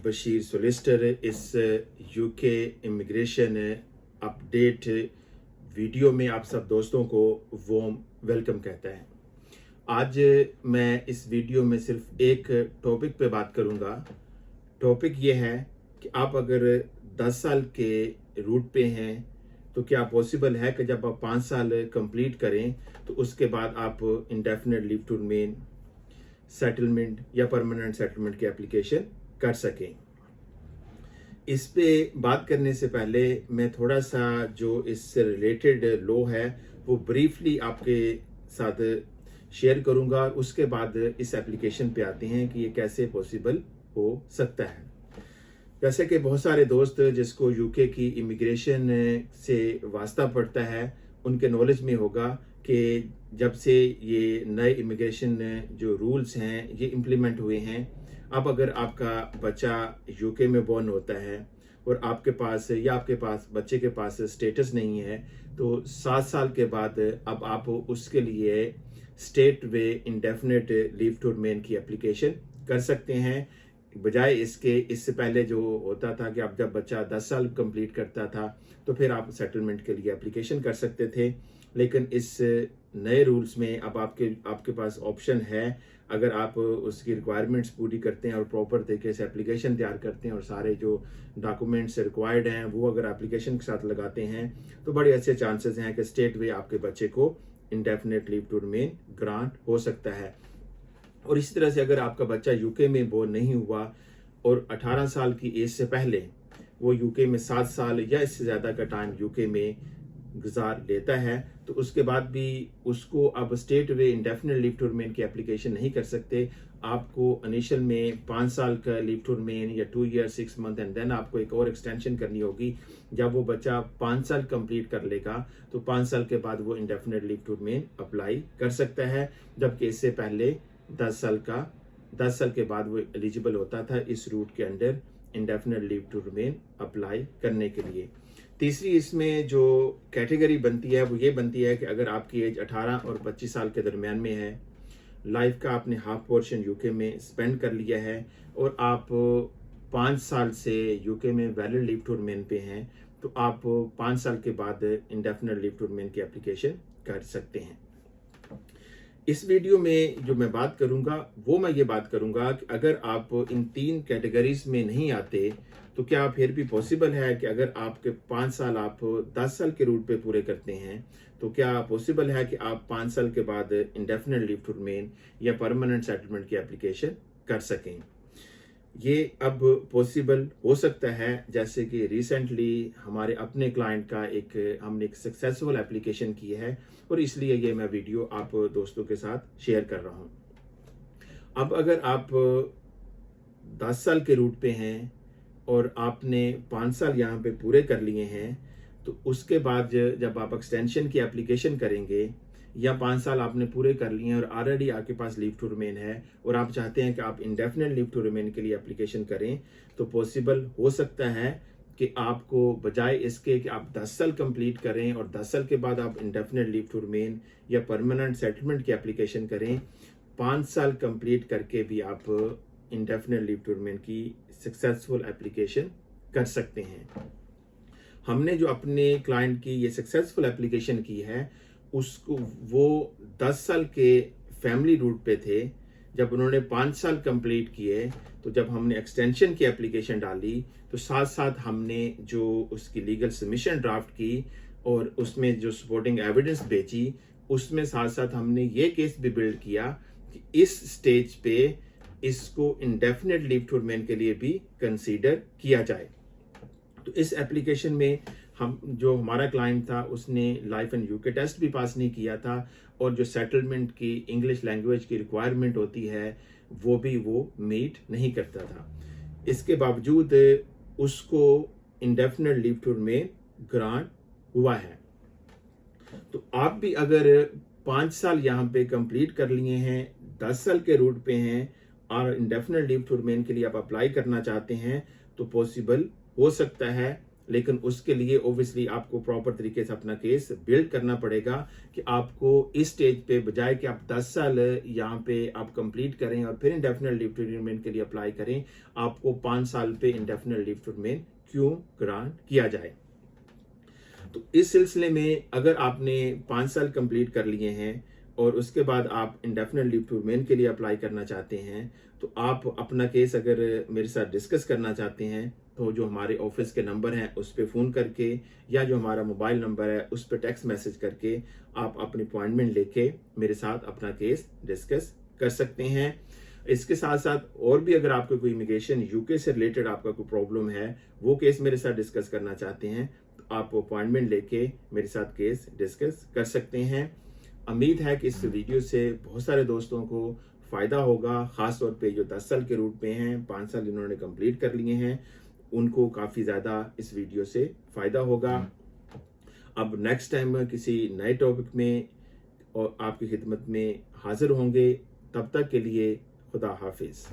Bashir solicitor इस UK immigration update video में आप सब दोस्तों को वार्म वेलकम कहता है। आज मैं इस वीडियो में सिर्फ एक टॉपिक पे बात करूंगा। टॉपिक ये है कि आप अगर 10 साल के रूट पे हैं तो क्या पॉसिबल है कि जब आप 5 साल कंप्लीट करें तो उसके बाद आप indefinite leave to remain, settlement या परमानेंट सेटलमेंट की एप्लीकेशन कर सकें। इस पे बात करने से पहले मैं थोड़ा सा जो इससे रिलेटेड लॉ है वो ब्रीफली आपके साथ शेयर करूंगा। उसके बाद इस एप्लीकेशन पे आते हैं कि ये कैसे पॉसिबल हो सकता है। जैसे कि बहुत सारे दोस्त जिसको यूके की इमिग्रेशन से वास्ता पड़ता है उनके नॉलेज में होगा कि जब से ये नए इमिग्रेशन जो रूल्स हैं ये इम्प्लीमेंट हुए हैं, अब अगर आपका बच्चा यूके में बॉर्न होता है और आपके पास बच्चे के पास स्टेटस नहीं है तो 7 साल के बाद अब आप उसके लिए straightaway indefinite leave to remain की एप्लीकेशन कर सकते हैं। बजाय इससे पहले जो होता था कि आप जब बच्चा 10 साल कंप्लीट करता था तो फिर आप सेटलमेंट के लिए एप्लीकेशन कर सकते थे, लेकिन इस नए रूल्स में अब आपके पास ऑप्शन है। अगर आप उसकी रिक्वायरमेंट्स पूरी करते हैं और प्रॉपर तरीके से एप्लीकेशन तैयार करते हैं और सारे जो डॉक्यूमेंट्स रिक्वायर्ड हैं वो अगर एप्लीकेशन के साथ लगाते हैं तो बड़े अच्छे चांसेस हैं कि स्टेट वे आपके बच्चे को indefinite leave to remain grant हो सकता है। और इसी तरह से अगर आपका बच्चा यूके में बोर्न नहीं हुआ और 18 साल की एज से पहले वो यूके में 7 साल या इससे ज़्यादा का टाइम यूके में गुजार लेता है तो उसके बाद भी उसको अब straightaway indefinite leave to remain की एप्लीकेशन नहीं कर सकते। आपको इनिशियल में 5 साल का लीव टू रिमेन या 2 ईयर 6 मंथ एंड देन आपको एक और एक्सटेंशन करनी होगी। जब वो बच्चा 5 साल कंप्लीट कर लेगा तो 5 साल के बाद वो indefinite leave to remain apply कर सकता है, जबकि इससे पहले 10 साल के बाद वो एलिजिबल होता था इस रूट के under indefinite leave to remain apply करने के लिए। तीसरी इसमें जो कैटेगरी बनती है वो ये बनती है कि अगर आपकी एज 18 और 25 साल के दरमियान में है, लाइफ का आपने हाफ पोर्शन यूके में स्पेंड कर लिया है और आप 5 साल से यूके में वैलिड लीव टू रिमेन पे हैं, तो आप 5 साल के बाद इंडेफिनिट लीव टू रिमेन की एप्लीकेशन कर सकते हैं। इस वीडियो में जो मैं बात करूंगा वो मैं ये बात करूंगा कि अगर आप इन 3 कैटेगरीज में नहीं आते तो क्या फिर भी पॉसिबल है कि अगर आपके 5 साल आप 10 साल के रूट पे पूरे करते हैं तो क्या पॉसिबल है कि आप 5 साल के बाद इंडेफिनिट लीव टू रिमेन या परमानेंट सेटलमेंट की एप्लीकेशन कर सकें। ये अब पॉसिबल हो सकता है। जैसे कि रिसेंटली हमारे अपने क्लाइंट का हमने एक सक्सेसफुल एप्लीकेशन की है और इसलिए ये मैं वीडियो आप दोस्तों के साथ शेयर कर रहा हूँ। अब अगर आप 10 साल के रूट पे हैं और आपने 5 साल यहाँ पे पूरे कर लिए हैं तो उसके बाद जब आप एक्सटेंशन की एप्लीकेशन करेंगे या 5 साल आपने पूरे कर लिए हैं और ऑलरेडी आपके पास लीव टू रिमेन है और आप चाहते हैं कि आप इंडेफिनिट लीव टू रिमेन के लिए एप्लीकेशन करें, तो पॉसिबल हो सकता है कि आपको बजाय इसके कि आप 10 साल कंप्लीट करें और 10 साल के बाद आप इंडेफिनिट लीव टू रिमेन या परमानेंट सेटलमेंट की एप्लीकेशन करें, 5 साल कंप्लीट करके भी आप इंडेफिनिट लीव टू रिमेन की सक्सेसफुल एप्लीकेशन कर सकते हैं। हमने जो अपने क्लाइंट की ये सक्सेसफुल एप्लीकेशन की है उसको वो 10 साल के फैमिली रूट पे थे। जब उन्होंने 5 साल कंप्लीट किए तो जब हमने एक्सटेंशन की एप्लीकेशन डाली तो साथ साथ हमने जो उसकी लीगल सबमिशन ड्राफ्ट की और उसमें जो सपोर्टिंग एविडेंस भेजी उसमें साथ साथ हमने ये केस भी बिल्ड किया कि इस स्टेज पे इसको इंडेफिनिट लीव टू रिमेन के लिए भी कंसीडर किया जाए। तो इस एप्लीकेशन में जो हमारा क्लाइंट था उसने लाइफ एंड यूके टेस्ट भी पास नहीं किया था और जो सेटलमेंट की इंग्लिश लैंग्वेज की रिक्वायरमेंट होती है वो मीट नहीं करता था। इसके बावजूद उसको indefinite leave to remain grant हुआ है। तो आप भी अगर 5 साल यहाँ पे कंप्लीट कर लिए हैं, 10 साल के रूट पे हैं और इंडेफिनिट लीव टू रिमेन के लिए आप अप्लाई करना चाहते हैं तो पॉसिबल हो सकता है लेकिन उसके लिए ओबियसली आपको प्रॉपर तरीके से अपना केस बिल्ड करना पड़ेगा कि आपको इस स्टेज पे बजाय कि आप 10 साल यहाँ पे आप कंप्लीट करें और फिर इंडेफिनिट लीव टू रिमेन के लिए अप्लाई करें, आपको 5 साल पे इंडेफिनिट लीव टू रिमेन क्यों ग्रांट किया जाए। तो इस सिलसिले में अगर आपने 5 साल कंप्लीट कर लिए हैं और उसके बाद आप इंडेफिनिट लीव टू रिमेन के लिए अप्लाई करना चाहते हैं, तो आप अपना केस अगर मेरे साथ डिस्कस करना चाहते हैं तो जो हमारे ऑफिस के नंबर हैं उस पर फ़ोन करके या जो हमारा मोबाइल नंबर है उस पर टेक्स्ट मैसेज करके आप अपनी अपॉइंटमेंट लेके मेरे साथ अपना केस डिस्कस कर सकते हैं। इसके साथ साथ और भी अगर आपको कोई इमिग्रेशन यूके से रिलेटेड आपका कोई प्रॉब्लम है, वो केस मेरे साथ डिस्कस करना चाहते हैं, तो आप अपॉइंटमेंट लेके मेरे साथ केस डिस्कस कर सकते हैं। उम्मीद है कि इस वीडियो से बहुत सारे दोस्तों को फ़ायदा होगा, ख़ास तौर पे जो 10 साल के रूट पे हैं, 5 साल इन्होंने कंप्लीट कर लिए हैं, उनको काफ़ी ज़्यादा इस वीडियो से फ़ायदा होगा। अब नेक्स्ट टाइम किसी नए टॉपिक में और आपकी खिदमत में हाजिर होंगे। तब तक के लिए खुदा हाफिज़।